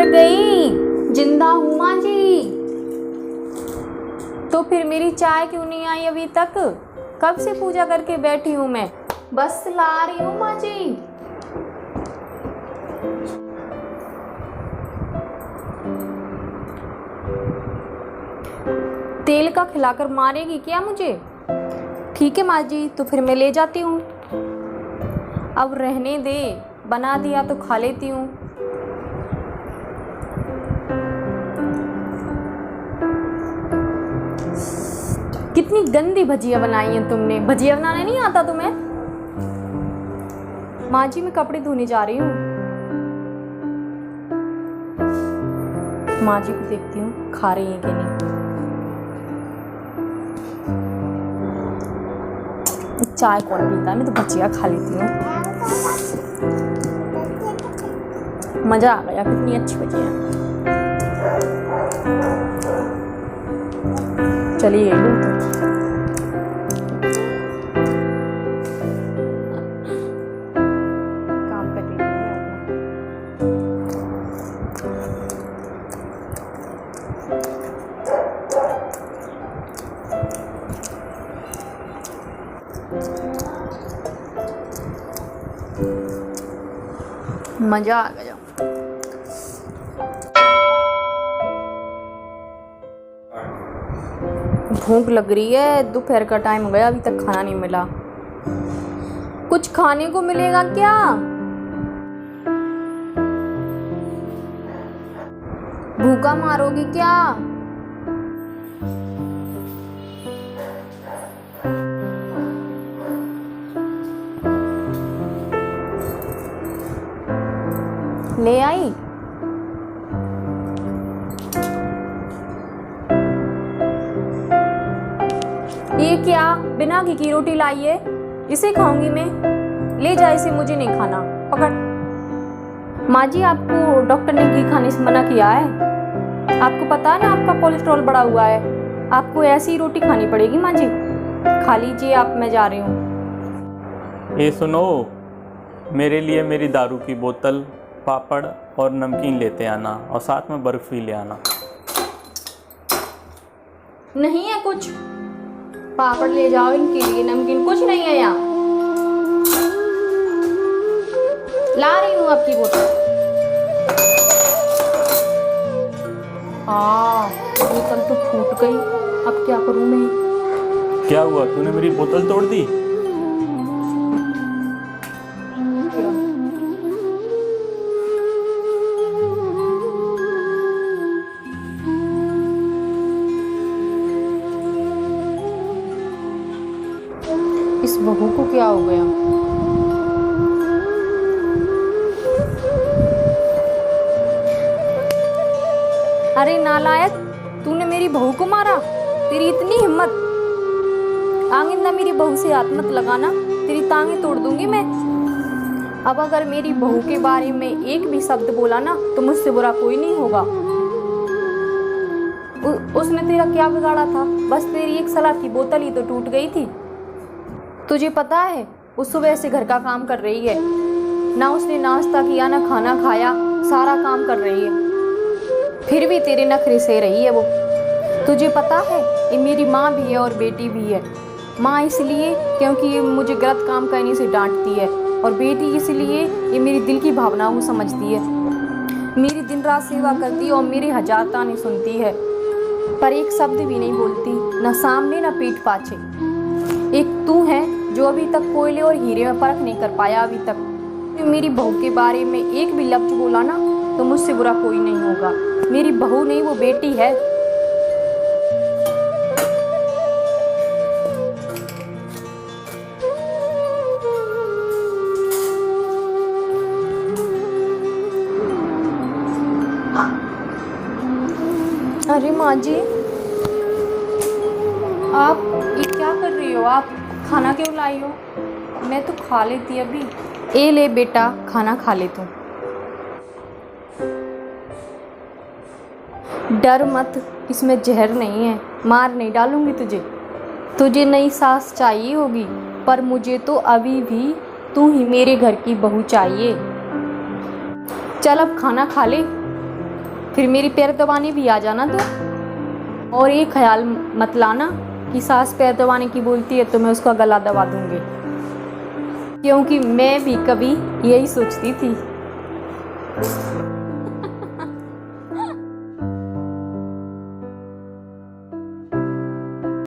मर गई, जिंदा हूँ माँ जी। तो फिर मेरी चाय क्यों नहीं आई अभी तक? कब से पूजा करके बैठी हूँ मैं, बस ला रही हूँ माँ जी। तेल का खिलाकर मारेगी क्या मुझे? ठीक है माँ जी, तो फिर मैं ले जाती हूँ। अब रहने दे, बना दिया तो खा लेती हूँ। कितनी गंदी भजिया बनाई है तुमने। भजिया बनाना नहीं आता तुम्हें? माँ जी मैं कपड़े धोने जा रही हूँ। माँ जी को देखती हूँ खा रही है कि नहीं। चाय कौन पीता है, मैं तो भजिया खा लेती हूँ। मजा आ गया, कितनी अच्छी भजिया। चलिए काम कर रही हूँ। मजा आ गया। भूख लग रही है, दोपहर का टाइम हो गया, अभी तक खाना नहीं मिला। कुछ खाने को मिलेगा क्या? भूखा मारोगी क्या? ले आई? ये क्या बिना घी की रोटी लाई है? इसे खाऊंगी मैं। ले जा इसे, मुझे नहीं खाना। पकड़। माँ जी आपको डॉक्टर ने घी खाने से मना किया है। आपको पता है ना आपका कोलेस्ट्रॉल बढ़ा हुआ है। आपको ऐसी ही रोटी खानी पड़ेगी माँ जी। खा लीजिए आप, मैं जा रही हूँ। ये सुनो, मेरे लिए मेरी दारू की बोतल, पापड़ और नमकीन लेते आना, और साथ में बर्फ भी ले आना। नहीं है कुछ। पापड़ ले जाओ इनके लिए, नमकीन कुछ नहीं है यहाँ। ला रही हूँ आपकी बोतल। बोतल तो फूट गई, अब क्या करूँ मैं? क्या हुआ, तूने मेरी बोतल तोड़ दी? इस बहू को क्या हो गया? अरे नालायक, तूने मेरी बहू को मारा? तेरी इतनी हिम्मत! आइंदा मेरी बहू से हाथ मत लगाना, तेरी टांगें तोड़ दूंगी मैं। अब अगर मेरी बहू के बारे में एक भी शब्द बोला ना तो मुझसे बुरा कोई नहीं होगा। उसने तेरा क्या बिगाड़ा था? बस तेरी एक सलाद की बोतल ही तो टूट गई थी। तुझे पता है वो सुबह से घर का काम कर रही है, ना उसने नाश्ता किया ना खाना खाया, सारा काम कर रही है, फिर भी तेरे नखरे से रही है वो। तुझे पता है ये मेरी माँ भी है और बेटी भी है। माँ इसलिए क्योंकि ये मुझे गलत काम करने से डांटती है, और बेटी इसलिए ये मेरी दिल की भावनाओं को समझती है। मेरी दिन रात सेवा करती है और मेरे हजार ताने सुनती है, पर एक शब्द भी नहीं बोलती, न सामने न पीठ पाछे। एक तू है जो अभी तक कोयले और हीरे में परख नहीं कर पाया अभी तक। मेरी बहू के बारे में एक भी लफ्ज बोला ना तो मुझसे बुरा कोई नहीं होगा। मेरी बहू नहीं, वो बेटी है। अरे माँ जी, आप ये क्या कर रही हो? आप खाना क्यों लाई हो? मैं तो खा लेती अभी। ए ले बेटा, खाना खा ले तू। डर मत, इसमें जहर नहीं है, मार नहीं डालूंगी तुझे। तुझे नई सास चाहिए होगी, पर मुझे तो अभी भी तू ही मेरे घर की बहू चाहिए। चल अब खाना खा ले। फिर मेरी पैर दबाने भी आ जाना तो। और ये ख्याल मत लाना कि सास पैर दबाने की बोलती है तो मैं उसका गला दबा दूंगी, क्योंकि मैं भी कभी यही सोचती थी।